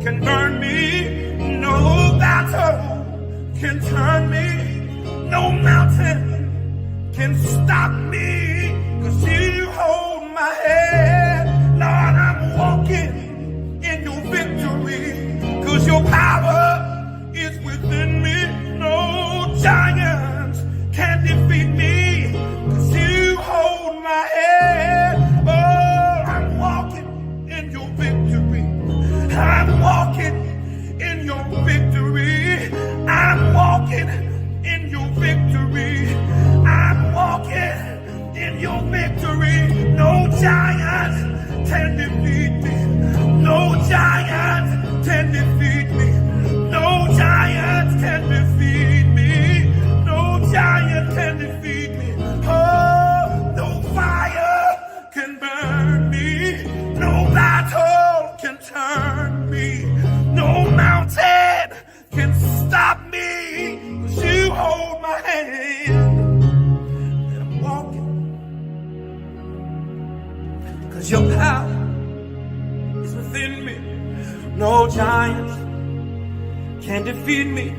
can burn me. No battle can turn me. No mountain can stop me. 'Cause you hold my hand. Lord, I'm walking in your victory. 'Cause your power is within me. No giants can defeat me. 'Cause you hold my hand. Oh, I'm walking in your victory. I'm walking in your victory. I'm walking in your victory. I'm walking in your victory. No giant can defeat me. No giant can defeat me. No giant can defeat me. No giant can defeat me. Oh, no fire can burn me. No battle can turn me. No mountain can stop me. 'Cause you hold my hand. And I'm walking. 'Cause your power is within me. No giants can defeat me.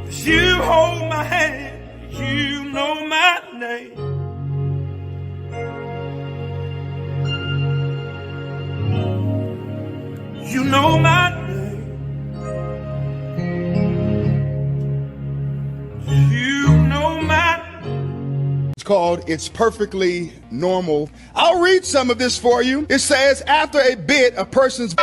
'Cause you hold my hand. You know my name. You know my name. You know my name. It's called It's Perfectly Normal. I'll read some of this for you. It says, after a bit, a person's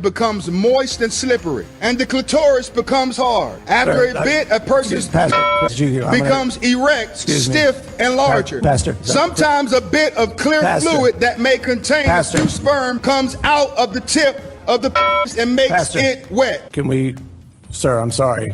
becomes moist and slippery, and the clitoris becomes hard. After a bit, a person's becomes erect, stiff, and larger. Sometimes a bit of clear fluid that may contain a few sperm comes out of the tip of the penis and makes it wet. Can we, sir, I'm sorry.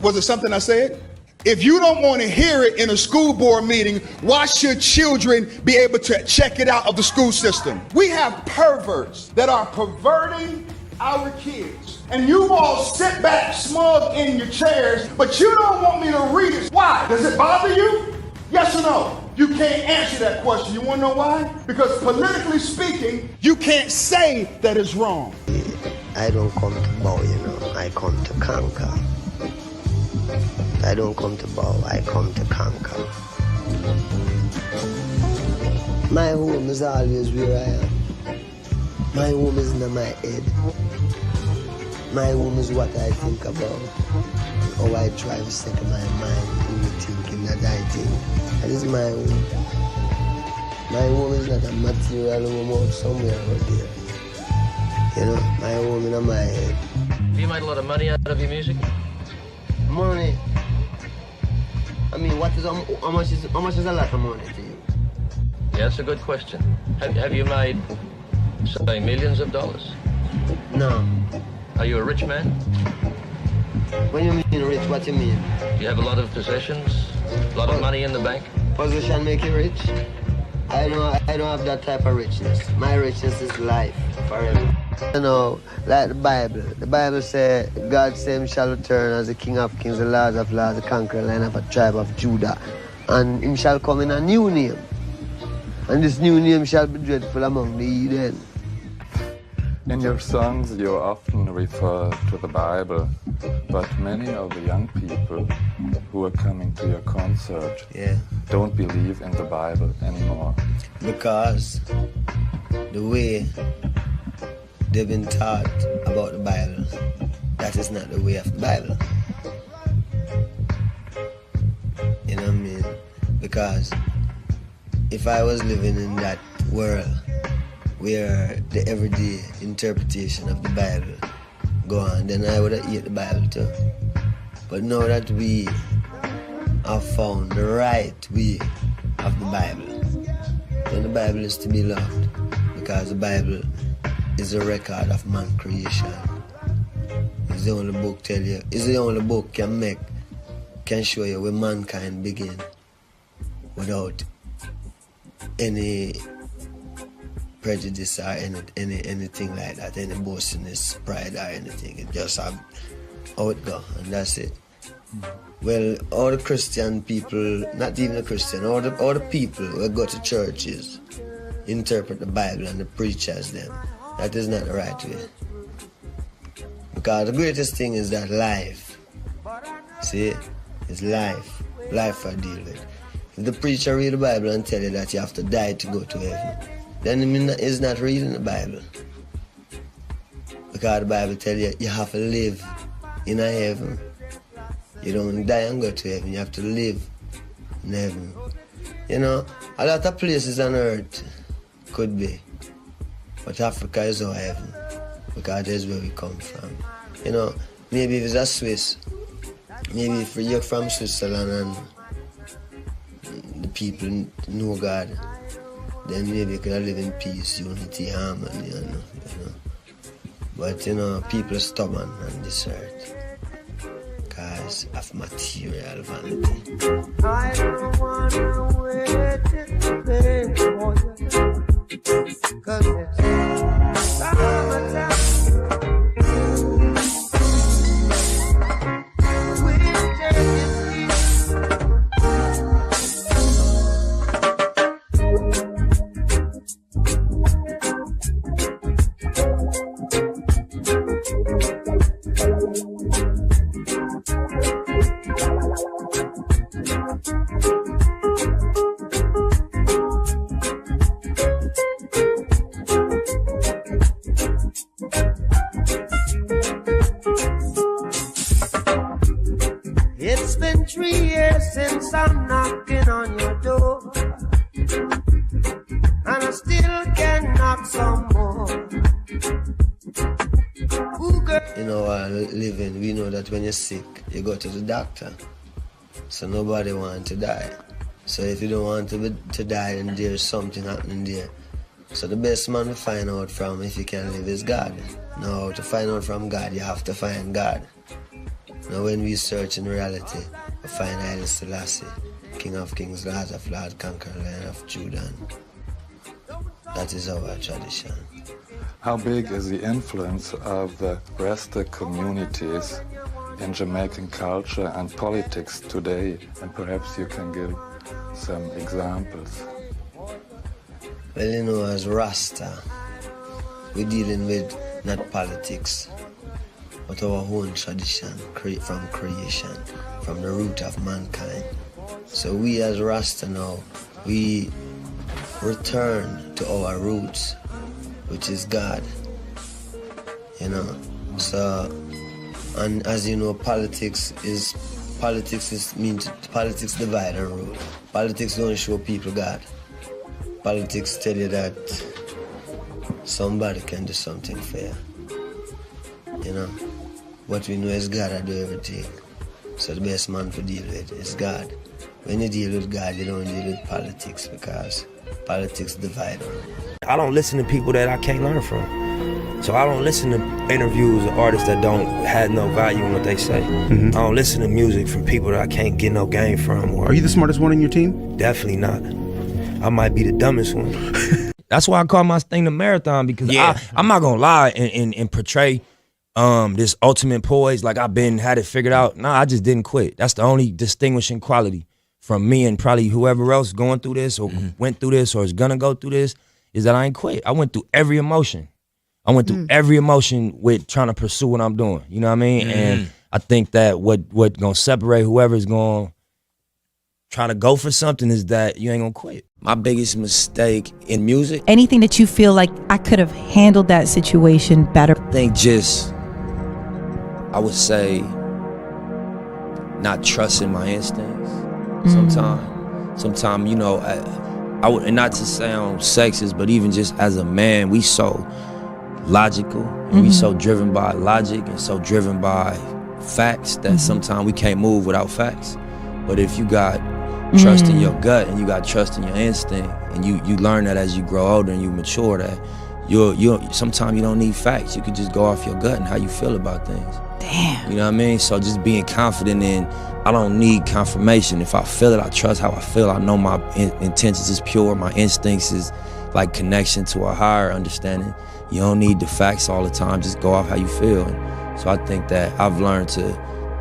Was it something I said? If you don't want to hear it in a school board meeting, why should children be able to check it out of the school system? We have perverts that are perverting our kids. And you all sit back smug in your chairs, but you don't want me to read it. Why? Does it bother you? Yes or no? You can't answer that question. You want to know why? Because politically speaking, you can't say that it's wrong. I don't come to bow, I come to conquer. I don't come to bow, I come to conquer. My home is always where I am. My home is in my head. My home is what I think about. How I try to set my mind in the thinking that I think. That is my home. My home is not a material home out somewhere out there. My home is in my head. Have you made a lot of money out of your music? Money? I mean, how much is a lot of money to you? Yeah, that's a good question. Have you made, say, millions of dollars? No. Are you a rich man? When you mean rich, what do you mean? Do you have a lot of possessions? A lot of money in the bank? Position make you rich? I don't have that type of richness. My richness is life, forever. Like the Bible. The Bible says, God same shall return as the King of Kings, the Lord of Lords, the conqueror line of a tribe of Judah. And him shall come in a new name. And this new name shall be dreadful among the heathen. In your songs, you often refer to the Bible, but many of the young people who are coming to your concert don't believe in the Bible anymore. Because the way they've been taught about the Bible, that is not the way of the Bible. You know what I mean? Because if I was living in that world where the everyday interpretation of the Bible go on, then I would have eaten the Bible too. But now that we have found the right way of the Bible, then the Bible is to be loved, because the Bible is a record of man creation. It's the only book it's the only book can show you where mankind began without any prejudice or anything like that, any boastiness, pride or anything. It just have how it go, and that's it. Well, all the Christian people, not even the Christian, all the people who go to churches interpret the Bible and the preachers them. That is not the right way. Because the greatest thing is that life. See? It's life. Life I deal with. If the preacher read the Bible and tell you that you have to die to go to heaven, then he's not reading the Bible. Because the Bible tells you you have to live in a heaven. You don't die and go to heaven. You have to live in heaven. You know, a lot of places on earth could be. But Africa is our heaven. Because that's where we come from. You know, maybe if it's a Swiss, maybe if you're from Switzerland and the people know God, then maybe you could live in peace, unity, harmony, you know. But, you know, people are stubborn on this earth because of material vanity. I don't want to wait for you, 'cause it's summertime. It's been 3 years since I'm knocking on your door, and I still can knock some more. You know, living, we know that when you're sick, you go to the doctor. So nobody wants to die. So if you don't want to die, then there's something happening there. So the best man to find out from if you can live is God. Now, to find out from God, you have to find God. Now, when we search in reality, we find Haile Selassie, King of Kings, Lord of Lords, Conqueror, Lion of Judah. That is our tradition. How big is the influence of the Rasta communities in Jamaican culture and politics today? And perhaps you can give some examples. Well, you know, as Rasta, we're dealing with not politics, but our own tradition from creation, from the root of mankind. So we as Rasta now, we return to our roots, which is God, you know. So, and as you know, politics divide and rule. Politics don't show people God. Politics tell you that somebody can do something fair, you know. What we know is God that do everything. So the best man to deal with is God. When you deal with God, you don't deal with politics, because politics divide. I don't listen to people that I can't learn from. So I don't listen to interviews of artists that don't have no value in what they say. I don't listen to music from people that I can't get no game from. Are you the smartest one in your team? Definitely not. I might be the dumbest one. That's why I call my thing the marathon, because I'm not gonna lie and portray this ultimate poise like I've had it figured out. Nah, I just didn't quit. That's the only distinguishing quality from me and probably whoever else going through this or went through this or is gonna go through this, is that I ain't quit. I went through every emotion. I went through every emotion with trying to pursue what I'm doing. You know what I mean? And I think that what gonna separate whoever's gonna try to go for something is that you ain't gonna quit. My biggest mistake in music. Anything that you feel like I could have handled that situation better? I think just, I would say, not trusting my instincts sometimes. Sometimes, you know, I would, and not to sound sexist, but even just as a man, we so logical and we so driven by logic and so driven by facts that sometimes we can't move without facts. But if you got trust in your gut and you got trust in your instinct, and you learn that as you grow older and you mature, that you sometimes you don't need facts. You could just go off your gut and how you feel about things. Damn. You know what I mean? So just being confident in, I don't need confirmation. If I feel it, I trust how I feel. I know my intentions is pure. My instincts is like connection to a higher understanding. You don't need the facts all the time. Just go off how you feel. And so I think that I've learned to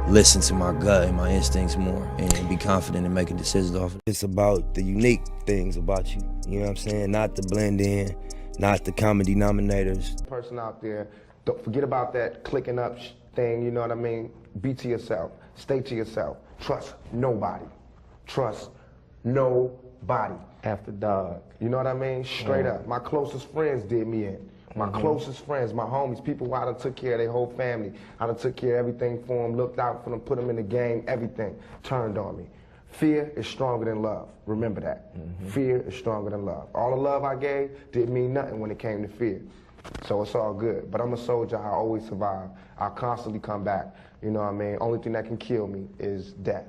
listen to my gut and my instincts more and be confident in making decisions off of it. It's about the unique things about you. You know what I'm saying? Not the blend in, not the common denominators. Person out there Don't forget about that clicking up thing, you know what I mean? Be to yourself. Stay to yourself. Trust nobody. Trust nobody. After dog. You know what I mean? Straight up. My closest friends did me in. My closest friends, my homies, people who I done took care of their whole family. I done took care of everything for them, looked out for them, put them in the game, everything turned on me. Fear is stronger than love. Remember that. Fear is stronger than love. All the love I gave didn't mean nothing when it came to fear. So it's all good. But I'm a soldier. I always survive. I constantly come back. You know what I mean? Only thing that can kill me is death.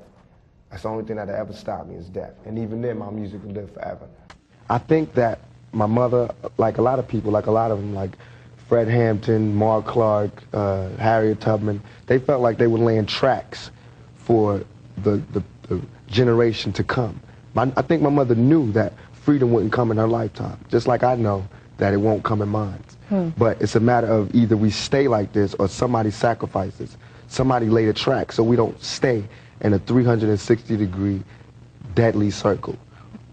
That's the only thing that'll ever stop me is death. And even then, my music will live forever. I think that my mother, like a lot of people, like a lot of them, like Fred Hampton, Mark Clark, Harriet Tubman, they felt like they were laying tracks for the generation to come. I think my mother knew that freedom wouldn't come in her lifetime, just like I know that it won't come in mine. But it's a matter of either we stay like this or somebody sacrifices. Somebody laid a track so we don't stay in a 360-degree deadly circle.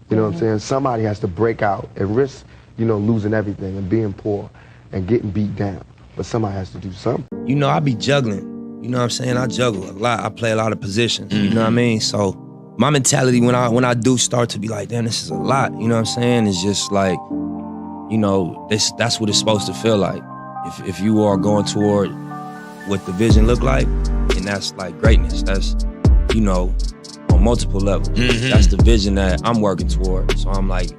You know what I'm saying? Somebody has to break out and risk, you know, losing everything and being poor and getting beat down. But somebody has to do something. You know, I be juggling. You know what I'm saying? I juggle a lot. I play a lot of positions. You know what I mean? So my mentality when I do start to be like, damn, this is a lot. You know what I'm saying? It's just like, you know, that's what it's supposed to feel like. If you are going toward what the vision look like, and that's like greatness. That's, you know, on multiple levels. That's the vision that I'm working toward. So I'm like,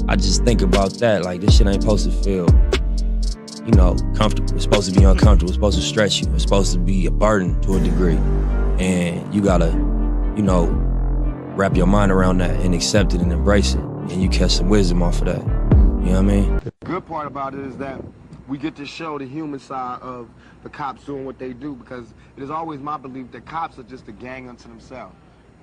I just think about that. Like, this shit ain't supposed to feel, you know, comfortable. It's supposed to be uncomfortable. It's supposed to stretch you. It's supposed to be a burden to a degree. And you gotta, you know, wrap your mind around that and accept it and embrace it. And you catch some wisdom off of that. You know what I mean? The good part about it is that we get to show the human side of the cops doing what they do, because it is always my belief that cops are just a gang unto themselves,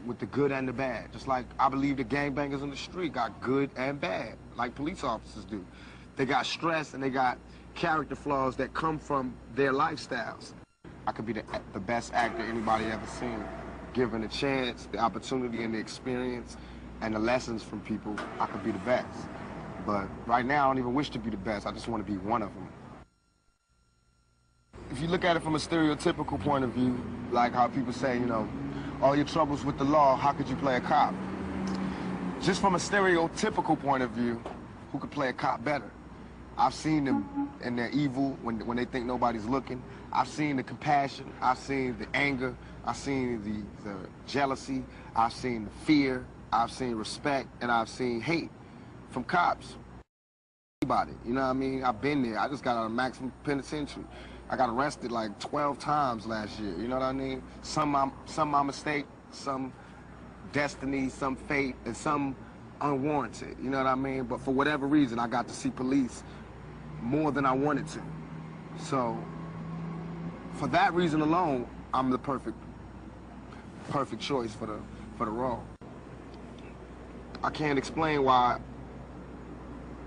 with the good and the bad. Just like I believe the gangbangers on the street got good and bad, like police officers do. They got stress and they got character flaws that come from their lifestyles. I could be the best actor anybody ever seen. Given the chance, the opportunity, and the experience, and the lessons from people, I could be the best. But right now, I don't even wish to be the best. I just want to be one of them. If you look at it from a stereotypical point of view, like how people say, you know, all your troubles with the law, how could you play a cop? Just from a stereotypical point of view, who could play a cop better? I've seen them in their evil when they think nobody's looking. I've seen the compassion. I've seen the anger. I've seen the jealousy. I've seen the fear. I've seen respect, and I've seen hate from cops. Anybody, you know what I mean? I've been there. I just got out of maximum penitentiary. I got arrested like 12 times last year, you know what I mean? Some my mistake, some destiny, some fate, and some unwarranted, you know what I mean? But for whatever reason, I got to see police more than I wanted to. So, for that reason alone, I'm the perfect choice for the role. I can't explain why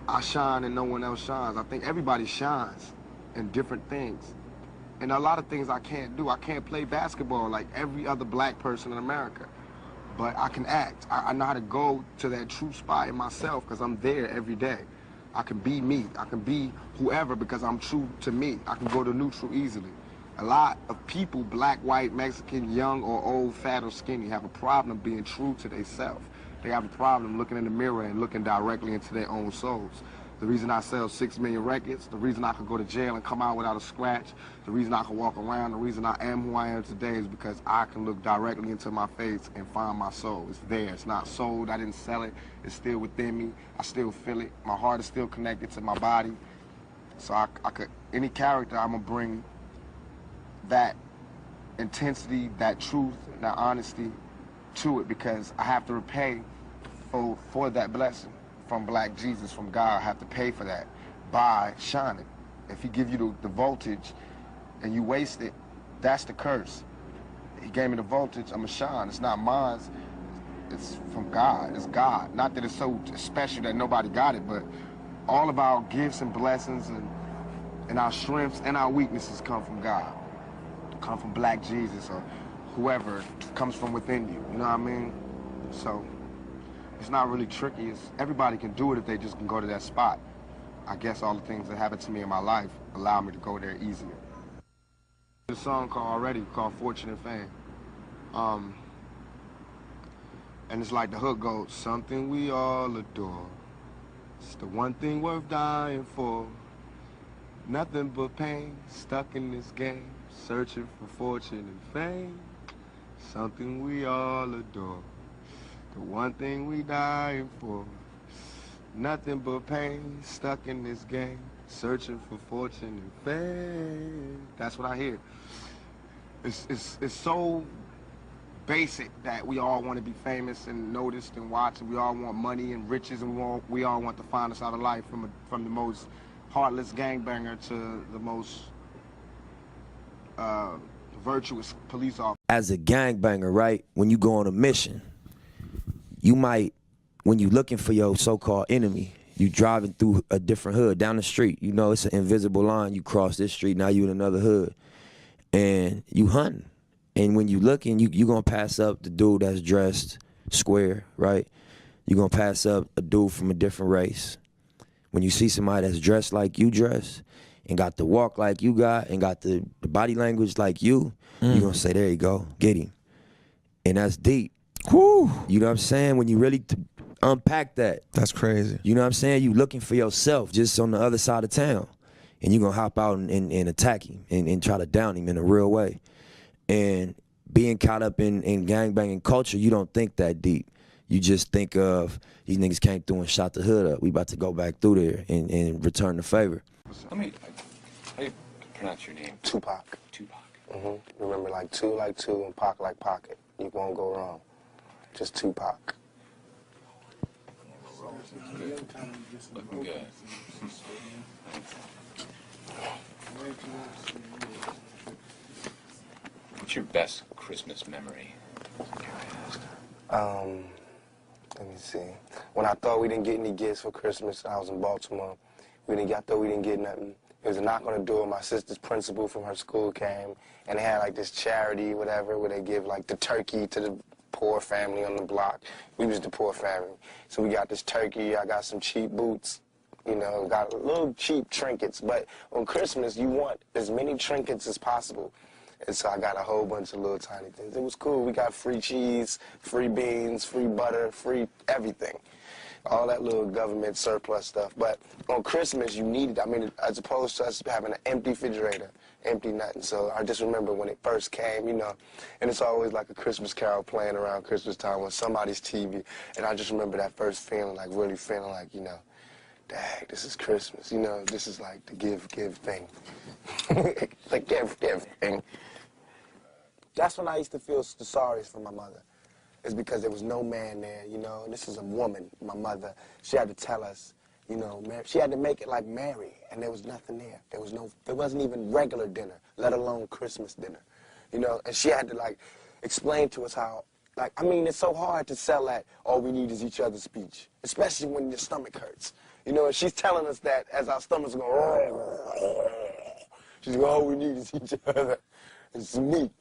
I shine and no one else shines. I think everybody shines in different things. And a lot of things I can't do. I can't play basketball like every other black person in America. But I can act. I know how to go to that true spot in myself because I'm there every day. I can be me. I can be whoever because I'm true to me. I can go to neutral easily. A lot of people, black, white, Mexican, young or old, fat or skinny, have a problem being true to themselves. They have a problem looking in the mirror and looking directly into their own souls. The reason I sell 6 million records, the reason I could go to jail and come out without a scratch, the reason I can walk around, the reason I am who I am today is because I can look directly into my face and find my soul. It's there. It's not sold. I didn't sell it. It's still within me. I still feel it. My heart is still connected to my body. So I could, any character, I'm going to bring that intensity, that truth, that honesty to it because I have to repay for that blessing. From Black Jesus, from God, I have to pay for that by shining. If he give you the voltage and you waste it, that's the curse. He gave me the voltage, I'm a shine. It's not mine, it's from God, it's God. Not that it's so special that nobody got it, but all of our gifts and blessings and our strengths and our weaknesses come from God. Come from Black Jesus or whoever comes from within you, you know what I mean? So, it's not really tricky. Everybody can do it if they just can go to that spot. I guess all the things that happened to me in my life allowed me to go there easier. The song called Fortune and Fame. And it's like the hook goes, something we all adore. It's the one thing worth dying for. Nothing but pain, stuck in this game, searching for fortune and fame. Something we all adore. The one thing we dying for. Nothing but pain, stuck in this game, searching for fortune and fame. That's what I hear. It's so basic that we all want to be famous and noticed and watched, and we all want money and riches, and we all want the finest out of life, from the most heartless gangbanger to the most virtuous police officer. As a gangbanger, right, when you go on a mission, you might, when you looking for your so-called enemy, you driving through a different hood down the street. You know, it's an invisible line. You cross this street, now you in another hood, and you hunting. And when you looking, you gonna pass up the dude that's dressed square, right? You gonna pass up a dude from a different race. When you see somebody that's dressed like you dress, and got the walk like you got, and got the body language like you gonna say, there you go, get him. And that's deep. Whew. You know what I'm saying? When you really unpack that. That's crazy. You know what I'm saying? You looking for yourself just on the other side of town. And you gonna hop out and attack him and try to down him in a real way. And being caught up in gangbanging culture, you don't think that deep. You just think of, these niggas came through and shot the hood up. We about to go back through there and return the favor. How do you pronounce your name? Tupac. Tupac. Remember, like two, and Pac like pocket. You won't go wrong. Just Tupac. Looking good. What's your best Christmas memory? Let me see. When I thought we didn't get any gifts for Christmas, I was in Baltimore. I thought we didn't get nothing. There was a knock on the door. My sister's principal from her school came, and they had like this charity, whatever, where they give like the turkey to the poor family on the block. We was the poor family. So we got this turkey. I got some cheap boots. You know, got little cheap trinkets. But on Christmas, you want as many trinkets as possible. And so I got a whole bunch of little tiny things. It was cool. We got free cheese, free beans, free butter, free everything. All that little government surplus stuff. But on Christmas, you need it. I mean, as opposed to us having an empty refrigerator, empty nothing. So I just remember when it first came, you know, and it's always like a Christmas carol playing around Christmas time on somebody's TV. And I just remember that first feeling, like really feeling like, you know, dang, this is Christmas. You know, this is like the give thing. The give thing. That's when I used to feel the sorriest for my mother. It's because there was no man there, you know, and this is a woman, my mother. She had to tell us, you know, she had to make it like Mary, and there was nothing there. There wasn't even regular dinner, let alone Christmas dinner, you know, and she had to, like, explain to us how, like, I mean, it's so hard to sell that all we need is each other's speech, especially when your stomach hurts, you know, and she's telling us that as our stomachs go, she's going, all we need is each other and some meat.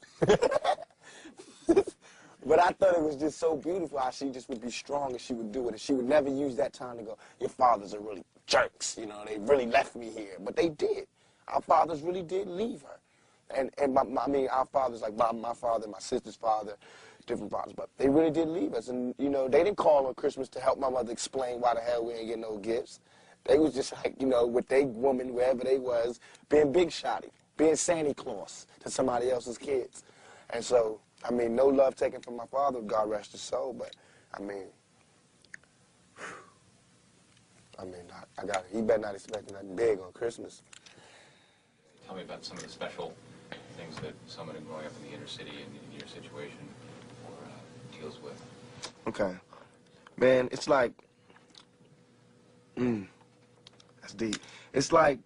But I thought it was just so beautiful how she just would be strong and she would do it. And she would never use that time to go, your fathers are really jerks, you know, they really left me here. But they did. Our fathers really did leave her. And I mean, our fathers, like my father, my sister's father, different fathers, but they really did leave us. And, you know, they didn't call on Christmas to help my mother explain why the hell we ain't get no gifts. They was just like, you know, with they woman, wherever they was, being big shotty, being Santa Claus to somebody else's kids. And so, I mean, no love taken from my father, God rest his soul, but, I mean, I got it. He better not expect nothing big on Christmas. Tell me about some of the special things that someone growing up in the inner city in your situation deals with. Okay. Man, it's like, that's deep. It's like,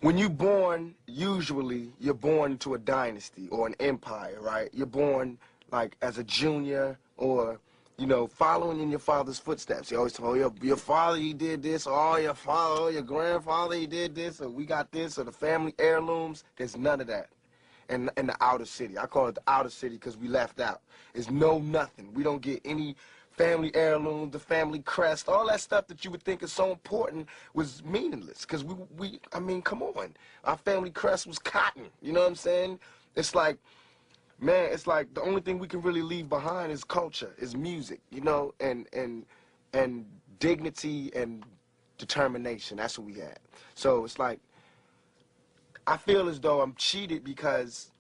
when you're born, usually you're born into a dynasty or an empire, right? You're born like as a junior or, you know, following in your father's footsteps. You always tell your father, he did this, or your father, or your grandfather, he did this, or we got this, or the family heirlooms. There's none of that in the outer city. I call it the outer city because we left out. There's no nothing. We don't get any family heirlooms, the family crest, all that stuff that you would think is so important was meaningless. Because I mean, come on. Our family crest was cotton, you know what I'm saying? It's like, man, it's like the only thing we can really leave behind is culture, is music, you know, and dignity and determination. That's what we had. So it's like, I feel as though I'm cheated because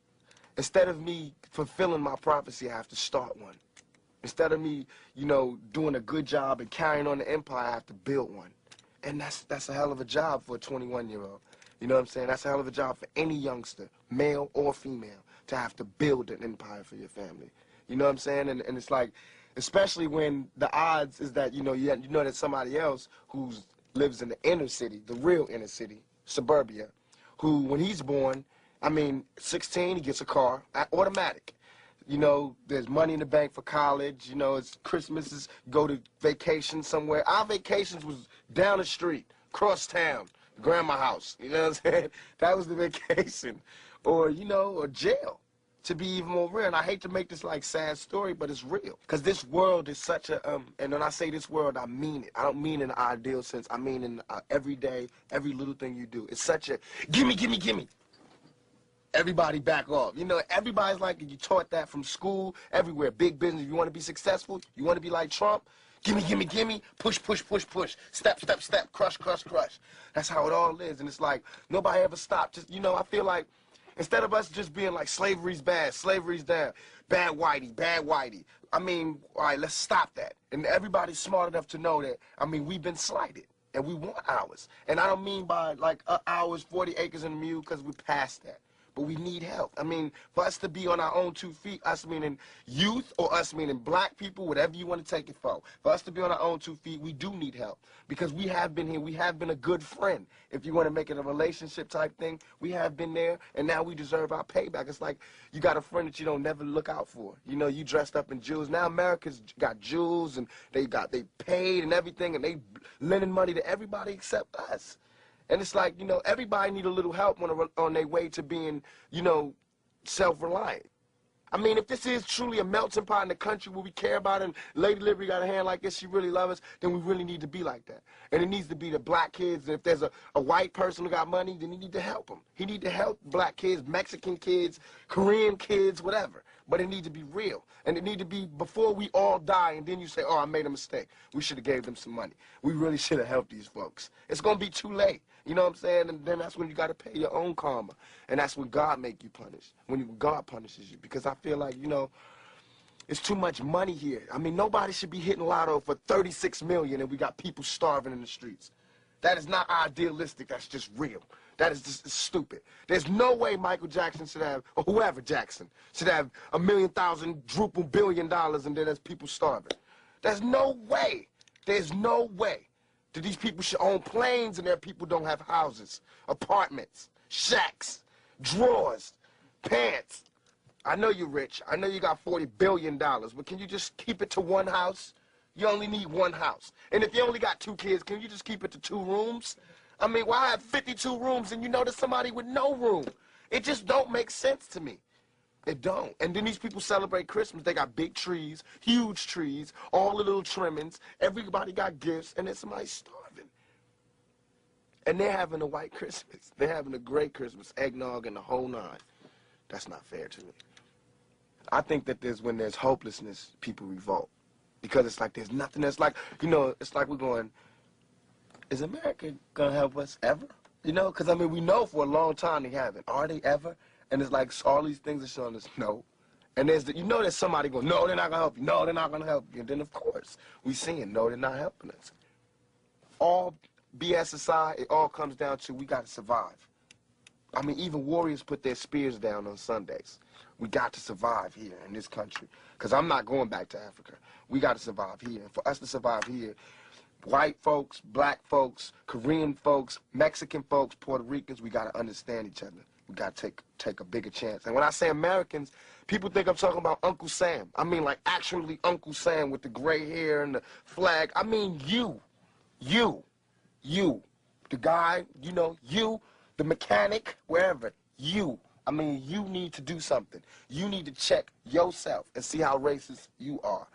instead of me fulfilling my prophecy, I have to start one. Instead of me, you know, doing a good job and carrying on the empire, I have to build one. And that's a hell of a job for a 21-year-old. You know what I'm saying? That's a hell of a job for any youngster, male or female, to have to build an empire for your family. You know what I'm saying? And it's like, especially when the odds is that, you know that somebody else who lives in the inner city, the real inner city, suburbia, who, when he's born, I mean, 16, he gets a car, automatic. You know, there's money in the bank for college. You know, it's Christmases, go to vacation somewhere. Our vacations was down the street, cross town, grandma's house. You know what I'm saying? That was the vacation. Or, you know, or jail, to be even more real. And I hate to make this, like, sad story, but it's real. Because this world is such a, and when I say this world, I mean it. I don't mean in an ideal sense. I mean in every day, every little thing you do. It's such a, gimme, gimme, gimme. Everybody back off. You know, everybody's like, you taught that from school, everywhere. Big business. If you want to be successful, you want to be like Trump, gimme, gimme, gimme, push, push, push, push, step, step, step, crush, crush, crush. That's how it all is. And it's like, nobody ever stopped. Just, you know, I feel like instead of us just being like, slavery's bad, slavery's down, bad whitey, bad whitey. I mean, all right, let's stop that. And everybody's smart enough to know that, I mean, we've been slighted. And we want ours. And I don't mean by like ours, 40 acres and a mule, because we're past that. But we need help. I mean, for us to be on our own 2 feet, us meaning youth or us meaning black people, whatever you want to take it for us to be on our own 2 feet, we do need help. Because we have been here. We have been a good friend. If you want to make it a relationship type thing, we have been there, and now we deserve our payback. It's like you got a friend that you don't never look out for. You know, you dressed up in jewels. Now America's got jewels, and they paid and everything, and they lending money to everybody except us. And it's like, you know, everybody need a little help on their way to being, you know, self-reliant. I mean, if this is truly a melting pot in the country where we care about it and Lady Liberty got a hand like this, she really loves us, then we really need to be like that. And it needs to be the black kids. And if there's a white person who got money, then he need to help them. He need to help black kids, Mexican kids, Korean kids, whatever. But it need to be real. And it need to be before we all die and then you say, oh, I made a mistake. We should have gave them some money. We really should have helped these folks. It's going to be too late. You know what I'm saying? And then that's when you got to pay your own karma. And that's when God make you punish. When God punishes you. Because I feel like, you know, it's too much money here. I mean, nobody should be hitting lotto for $36 million and we got people starving in the streets. That is not idealistic. That's just real. That is just stupid. There's no way Michael Jackson should have, or whoever Jackson, should have $1,000,000 billion and then there's people starving. There's no way. There's no way that these people should own planes and their people don't have houses, apartments, shacks, drawers, pants. I know you're rich. I know you got $40 billion, but can you just keep it to one house? You only need one house. And if you only got 2 kids, can you just keep it to 2 rooms? I mean, why have 52 rooms and you know there's somebody with no room? It just don't make sense to me. It don't. And then these people celebrate Christmas. They got big trees, huge trees, all the little trimmings. Everybody got gifts, and then somebody's starving. And they're having a white Christmas. They're having a great Christmas, eggnog and the whole 9. That's not fair to me. I think that when there's hopelessness, people revolt. Because it's like there's nothing that's like, you know, it's like we're going, is America going to help us ever? You know, because, I mean, we know for a long time they haven't. Are they ever? And it's like all these things are showing us no. And you know there's somebody going, no, they're not going to help you. No, they're not going to help you. And then, of course, we seeing, no, they're not helping us. All BS aside, it all comes down to we got to survive. I mean, even warriors put their spears down on Sundays. We got to survive here in this country. Because I'm not going back to Africa. We got to survive here. And for us to survive here, white folks, black folks, Korean folks, Mexican folks, Puerto Ricans, we got to understand each other. We got to take a bigger chance. And when I say Americans, people think I'm talking about Uncle Sam. I mean, like, actually Uncle Sam with the gray hair and the flag. I mean, you, the guy, you know, you, the mechanic, wherever, you. I mean, you need to do something. You need to check yourself and see how racist you are.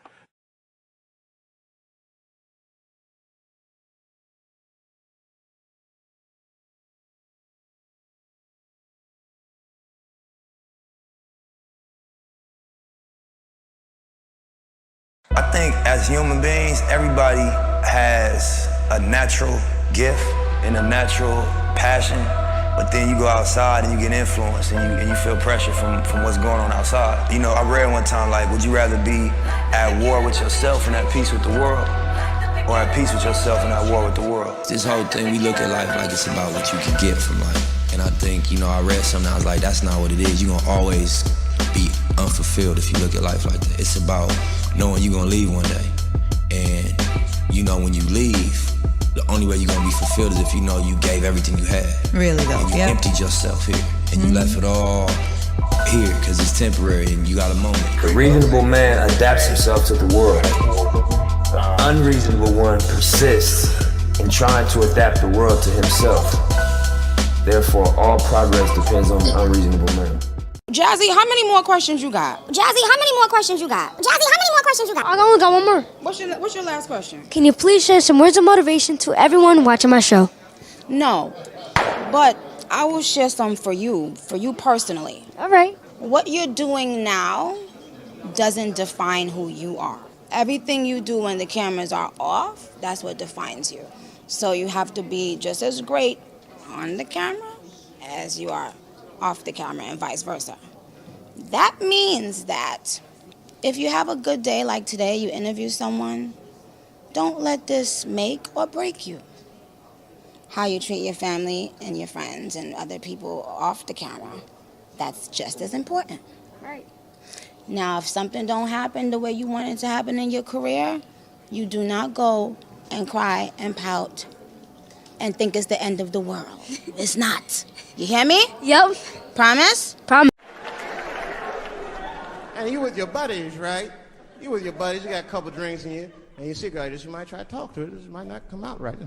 I think as human beings, everybody has a natural gift and a natural passion, but then you go outside and you get influenced and you feel pressure from what's going on outside. You know, I read one time, like, would you rather be at war with yourself and at peace with the world, or at peace with yourself and at war with the world? This whole thing, we look at life like it's about what you can get from life. And I think, you know, I read something, I was like, that's not what it is. You're gonna always be unfulfilled if you look at life like that. It's about knowing you're gonna leave one day. And, you know, when you leave, the only way you're gonna be fulfilled is if you know you gave everything you had. Really though, and you emptied yourself here. And you left it all here, because it's temporary and you got a moment. The reasonable man adapts himself to the world. The unreasonable one persists in trying to adapt the world to himself. Therefore, all progress depends on the unreasonable man. Jazzy, how many more questions you got? Jazzy, how many more questions you got? Jazzy, how many more questions you got? I only got one more. What's your last question? Can you please share some words of motivation to everyone watching my show? No, but I will share some for you personally. All right. What you're doing now doesn't define who you are. Everything you do when the cameras are off, that's what defines you. So you have to be just as great on the camera as you are off the camera, and vice versa. That means that if you have a good day like today, you interview someone, don't let this make or break you. How you treat your family and your friends and other people off the camera, that's just as important. Right. Now, if something don't happen the way you want it to happen in your career, you do not go and cry and pout and think it's the end of the world. It's not. You hear me? Yep. Promise? Promise. And you with your buddies, right? You with your buddies, you got a couple drinks in you, and you see a girl, you might try to talk to her. This might not come out right. I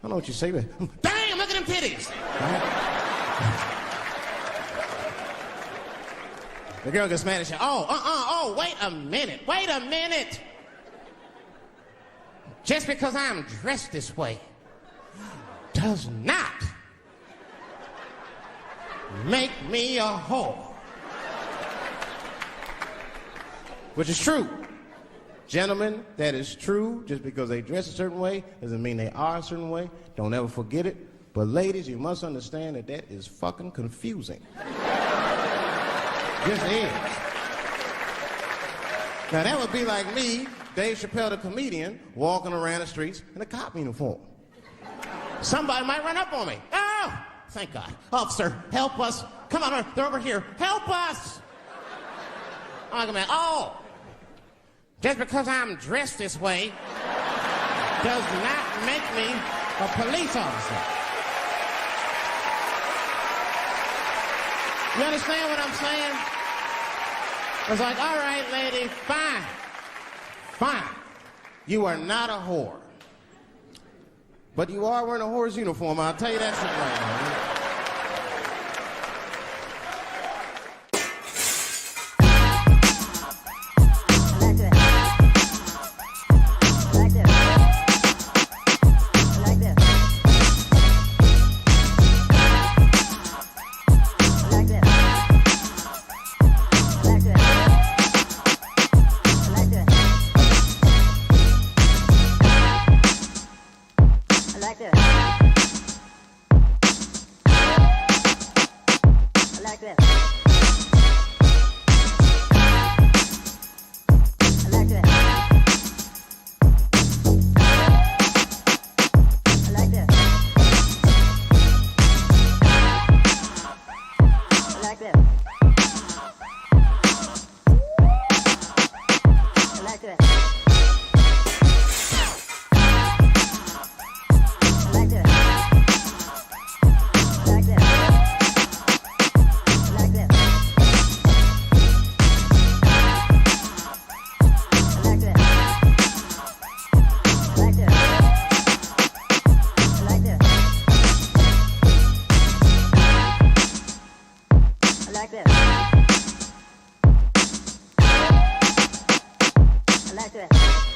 don't know what you say, but damn, look at them titties. Right? The girl gets mad at you. Oh, wait a minute. Just because I'm dressed this way does not make me a whore. Which is true. Gentlemen, that is true. Just because they dress a certain way doesn't mean they are a certain way. Don't ever forget it. But ladies, you must understand that that is fucking confusing. Just is. Now that would be like me, Dave Chappelle the comedian, walking around the streets in a cop uniform. Somebody might run up on me. Oh, thank God. Officer, help us. Come on, they're over here. Help us. I'm like, man, just because I'm dressed this way does not make me a police officer. You understand what I'm saying? It's like, all right, lady, fine. You are not a whore. But you are wearing a whore's uniform, I'll tell you that shit right now. like that.